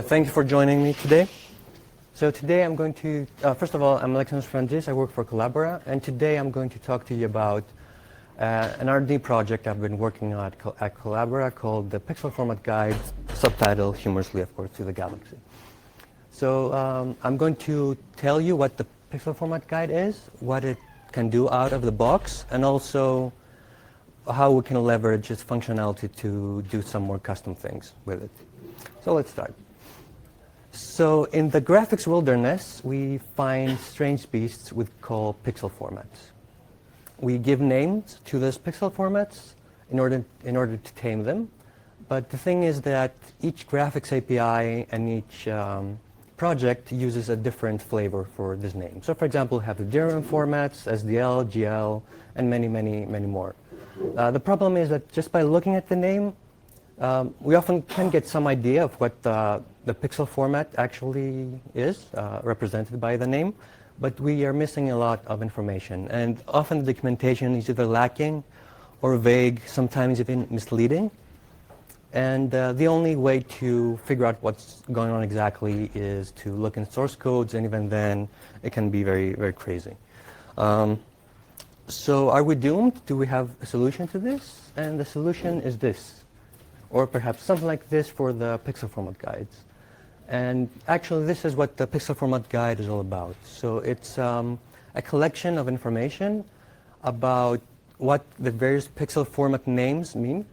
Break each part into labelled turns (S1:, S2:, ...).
S1: Thank you for joining me today. So today I'm going to, first of all, I'm Alexandros Frantsis, I work for Collabora, and today I'm going to talk to you about an R&D project I've been working on at Collabora called the Pixel Format Guide, subtitled humorously, of course, to the Galaxy. So I'm going to tell you what the Pixel Format Guide is, what it can do out of the box, and also how we can leverage its functionality to do some more custom things with it. So let's start. So in the graphics wilderness, we find strange beasts we call pixel formats. We give names to those pixel formats in order to tame them. But the thing is that each graphics API and each project uses a different flavor for this name. So for example, we have the DRM formats, SDL, GL, and many, many, many more. The problem is that just by looking at the name, we often can get some idea of what the pixel format actually is, represented by the name, but we are missing a lot of information. And often the documentation is either lacking or vague, sometimes even misleading. And the only way to figure out what's going on exactly is to look in source codes, and even then, it can be very, very crazy. So are we doomed? Do we have a solution to this? And the solution is this, or perhaps something like this for the pixel format guides. And actually, this is what the pixel format guide is all about. So it's a collection of information about what the various pixel format names mean.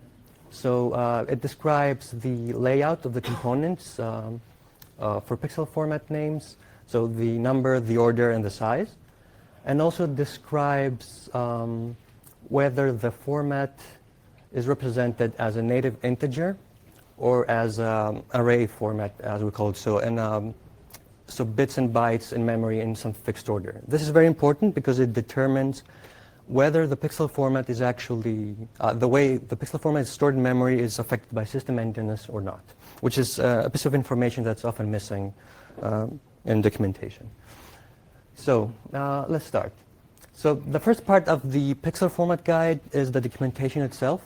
S1: So it describes the layout of the components for pixel format names, so the number, the order, and the size. And also describes whether the format is represented as a native integer or as array format, as we call it. So bits and bytes in memory in some fixed order. This is very important because it determines whether the pixel format is actually, the way the pixel format is stored in memory is affected by system emptiness or not, which is a piece of information that's often missing in documentation. So let's start. So the first part of the pixel format guide is the documentation itself.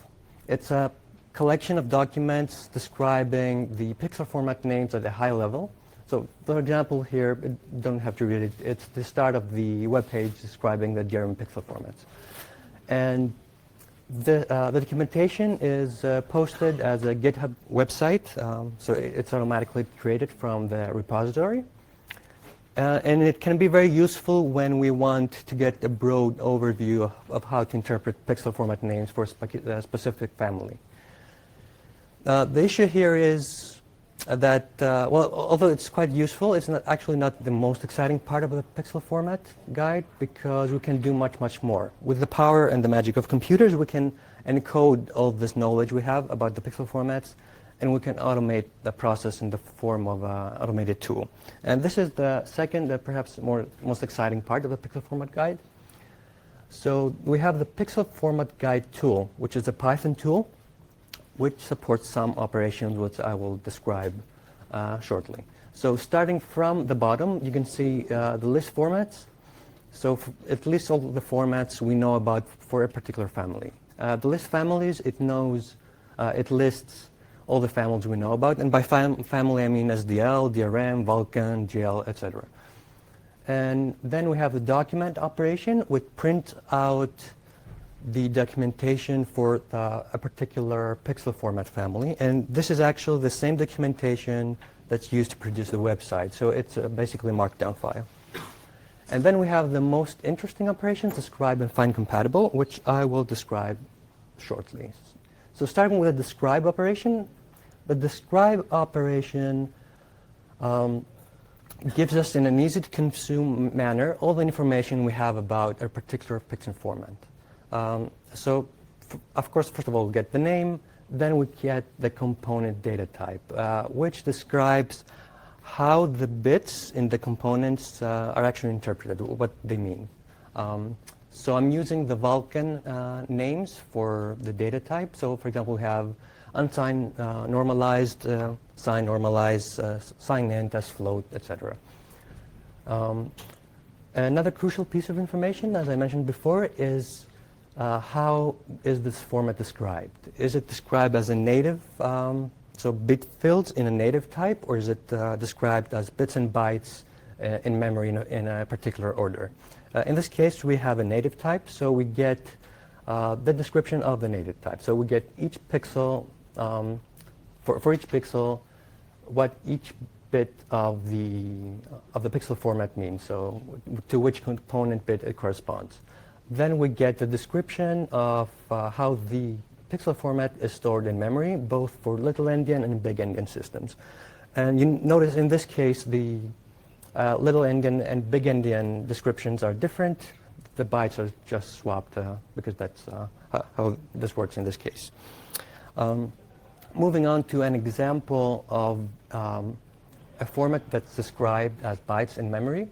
S1: It's a collection of documents describing the pixel format names at a high level. So for example here, you don't have to read it. It's the start of the web page describing the DRM pixel formats. And the documentation is posted as a GitHub website. So it's automatically created from the repository. And it can be very useful when we want to get a broad overview of how to interpret pixel format names for a specific family. The issue here is that, well, although it's quite useful, it's actually not the most exciting part of the pixel format guide because we can do much, much more. With the power and the magic of computers, we can encode all this knowledge we have about the pixel formats, and we can automate the process in the form of an automated tool. And this is the second, perhaps most exciting part of the Pixel Format Guide. So we have the Pixel Format Guide tool, which is a Python tool, which supports some operations which I will describe shortly. So starting from the bottom, you can see the list formats. So it lists all the formats we know about for a particular family. The list families, it lists all the families we know about, and by family I mean SDL, DRM, Vulkan, GL, etc. And then we have the document operation, which prints out the documentation for a particular pixel format family, and this is actually the same documentation that's used to produce the website, so it's basically a markdown file. And then we have the most interesting operations, describe and find compatible, which I will describe shortly. So starting with the describe operation, the describe operation gives us in an easy to consume manner all the information we have about a particular pixel format. So of course, first of all, we get the name, then we get the component data type, which describes how the bits in the components are actually interpreted, what they mean. So I'm using the Vulkan names for the data type. So for example, we have unsigned, normalized, signed, normalized, signed int, as float, etc. Another crucial piece of information, as I mentioned before, is how is this format described? Is it described as a native so bit fields in a native type, or is it described as bits and bytes in memory in a particular order? In this case, we have a native type, so we get the description of the native type. So we get each pixel, for each pixel, what each bit of the pixel format means, so to which component bit it corresponds. Then we get the description of how the pixel format is stored in memory, both for little endian and big endian systems. And you notice in this case, the little endian and big endian descriptions are different. The bytes are just swapped because that's how this works in this case. Moving on to an example of a format that's described as bytes in memory.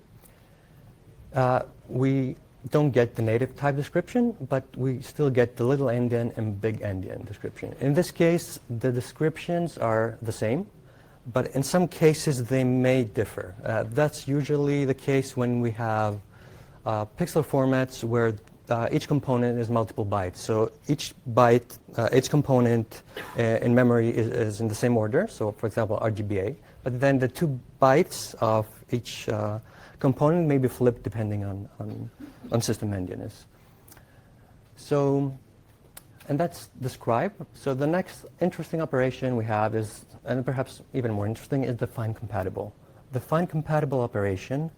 S1: We don't get the native type description, but we still get the little endian and big endian description. In this case, the descriptions are the same, but in some cases they may differ. That's usually the case when we have pixel formats where each component is multiple bytes. So each byte, each component in memory is in the same order. So for example, RGBA. But then the 2 bytes of each component may be flipped depending on system endianness. So, and that's describe. So the next interesting operation we have is, and perhaps even more interesting, is the find compatible. The find compatible operation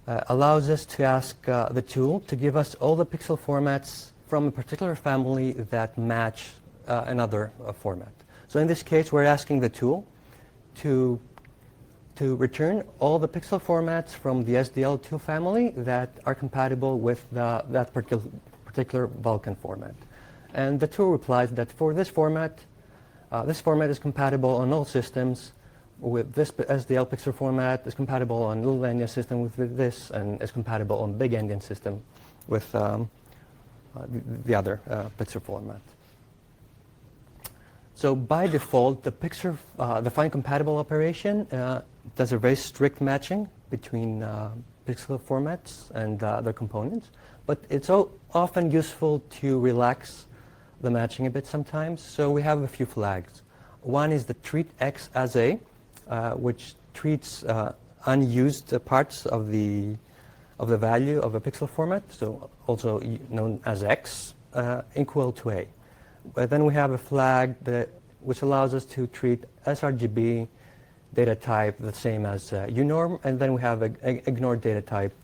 S1: allows us to ask the tool to give us all the pixel formats from a particular family that match another format. So in this case, we're asking the tool to return all the pixel formats from the SDL2 family that are compatible with that particular Vulkan format. And the tool replies that for this format is compatible on all systems with this SDL pixel format, is compatible on little endian system with this, and is compatible on big endian system with the other pixel format. So by default, the find compatible operation does a very strict matching between pixel formats and their components, but it's often useful to relax the matching a bit sometimes. So we have a few flags. One is the treat X as A, which treats unused parts of the value of a pixel format, so also known as X, equal to A. But then we have a flag which allows us to treat sRGB data type the same as unorm, and then we have an ignore data type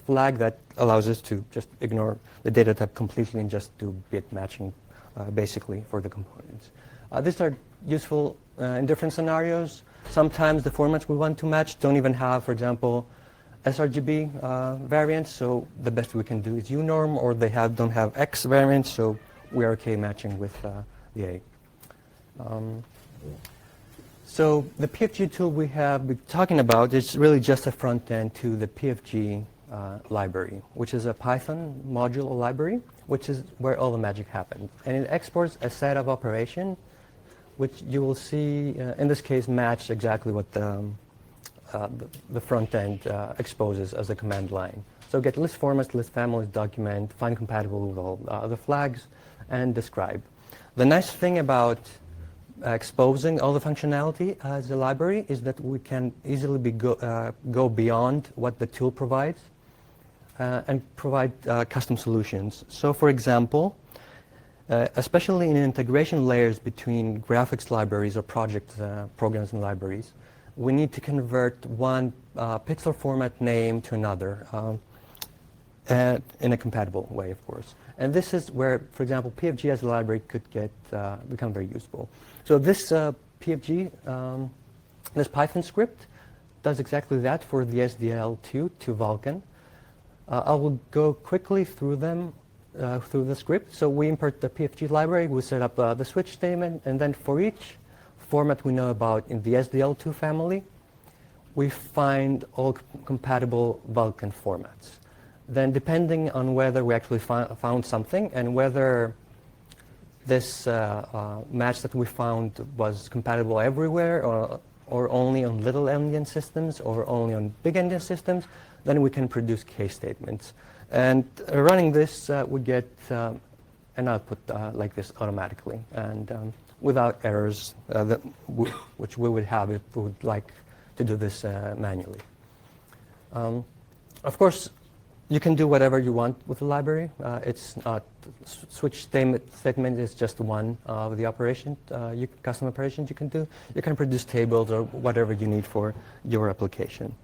S1: flag that allows us to just ignore the data type completely and just do bit matching basically for the components. These are useful in different scenarios. Sometimes the formats we want to match don't even have, for example, sRGB variants, so the best we can do is unorm, or they don't have X variants, so we are okay matching with the A. So the PFG tool we have been talking about is really just a front end to the PFG library, which is a Python module library, which is where all the magic happens. And it exports a set of operations, which you will see, in this case, match exactly what the front end exposes as a command line. So get list formats, list families, document, find compatible with all the flags, and describe. The nice thing about exposing all the functionality as a library is that we can easily go beyond what the tool provides and provide custom solutions. So for example, especially in integration layers between graphics libraries or project programs and libraries, we need to convert one pixel format name to another in a compatible way, of course. And this is where, for example, PFG as a library could become very useful. So this PFG, this Python script does exactly that for the SDL2 to Vulkan. I will go quickly through them, through the script. So we import the PFG library, we set up the switch statement, and then for each format we know about in the SDL2 family, we find all compatible Vulkan formats. Then depending on whether we actually found something and whether this match that we found was compatible everywhere or only on little endian systems or only on big endian systems, then we can produce case statements. And running this, we get an output like this automatically, and without errors which we would have if we would like to do this manually. Of course, you can do whatever you want with the library. It's not switch statement is just one of the custom operations you can do. You can produce tables or whatever you need for your application.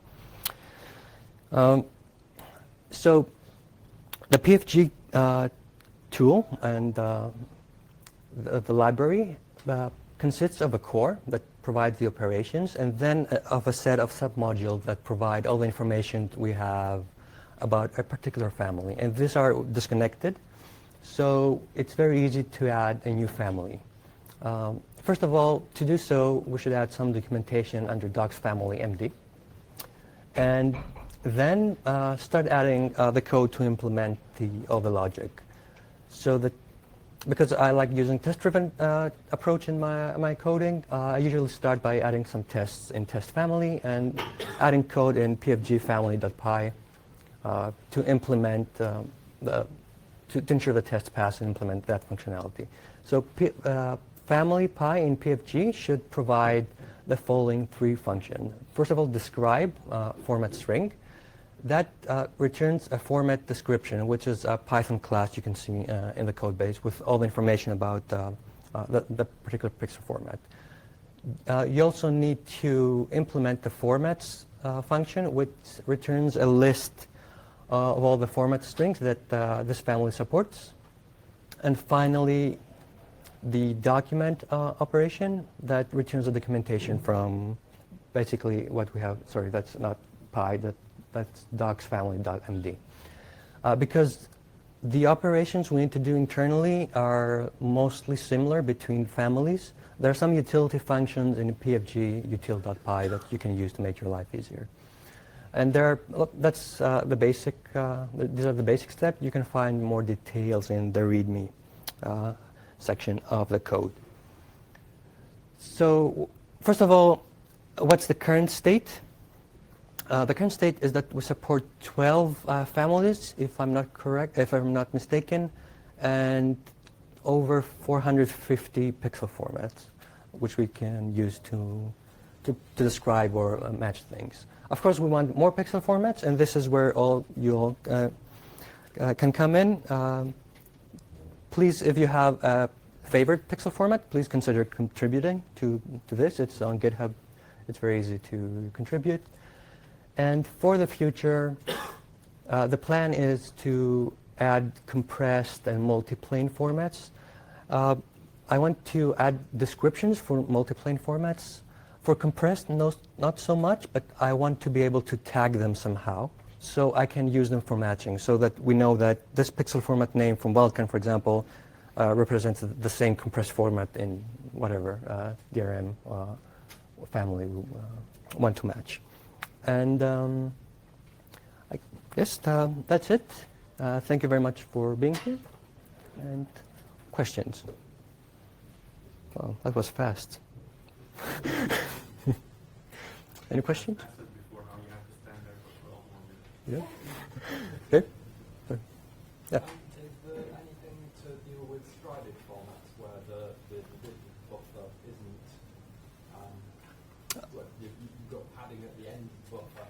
S1: So the PFG tool and the library consists of a core that provides the operations, and then of a set of submodules that provide all the information we have about a particular family. And these are disconnected, so it's very easy to add a new family. First of all, to do so, we should add some documentation under docs family MD, and then start adding the code to implement all the logic. So that, because I like using test-driven approach in my coding, I usually start by adding some tests in test family and adding code in pfg family.py to implement to ensure the tests pass and implement that functionality. So family py in PFG should provide the following three functions. First of all, describe format string. That returns a format description, which is a Python class you can see in the code base with all the information about the particular pixel format. You also need to implement the formats function, which returns a list of all the format strings that this family supports. And finally, the document operation that returns the documentation from basically what we have. Sorry, that's not py. That's docsfamily.md. Because the operations we need to do internally are mostly similar between families, there are some utility functions in pfg util.py that you can use to make your life easier. And that's the basic. These are the basic steps. You can find more details in the README section of the code. So first of all, what's the current state? The current state is that we support 12 families, if I'm not mistaken, and over 450 pixel formats, which we can use to describe or match things. Of course, we want more pixel formats, and this is where you all can come in. Please, if you have a favorite pixel format, please consider contributing to this. It's on GitHub. It's very easy to contribute. And for the future, the plan is to add compressed and multiplane formats. I want to add descriptions for multiplane formats. For compressed, not so much, but I want to be able to tag them somehow so I can use them for matching, so that we know that this pixel format name from Wildcard, for example, represents the same compressed format in whatever DRM family we want to match. And I guess that's it. Thank you very much for being here. And questions? Well, that was fast. Any questions? Yeah. Okay. Yeah.
S2: Is there anything to deal with strided formats where the buffer isn't, where you've got padding at the end buffer,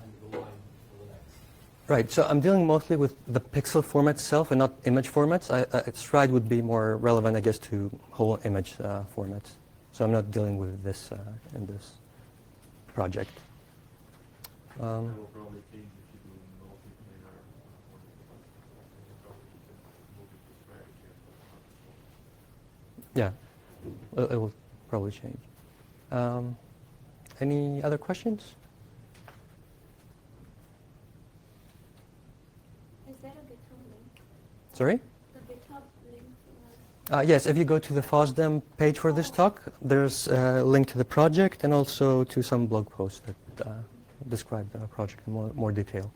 S2: end of the line for the next?
S1: Right, so I'm dealing mostly with the pixel format itself and not image formats. Stride would be more relevant, I guess, to whole image formats. So I'm not dealing with this in this project.
S3: That will probably change if you do multiplayer
S1: Yeah, it will probably change. Any other questions?
S4: Is there a GitHub link?
S1: Sorry?
S4: The GitHub link?
S1: Yes, if you go to the FOSDEM page for this talk, there's a link to the project and also to some blog posts that describe the project in more detail.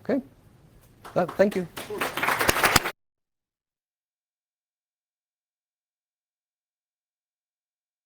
S1: Okay. Thank you.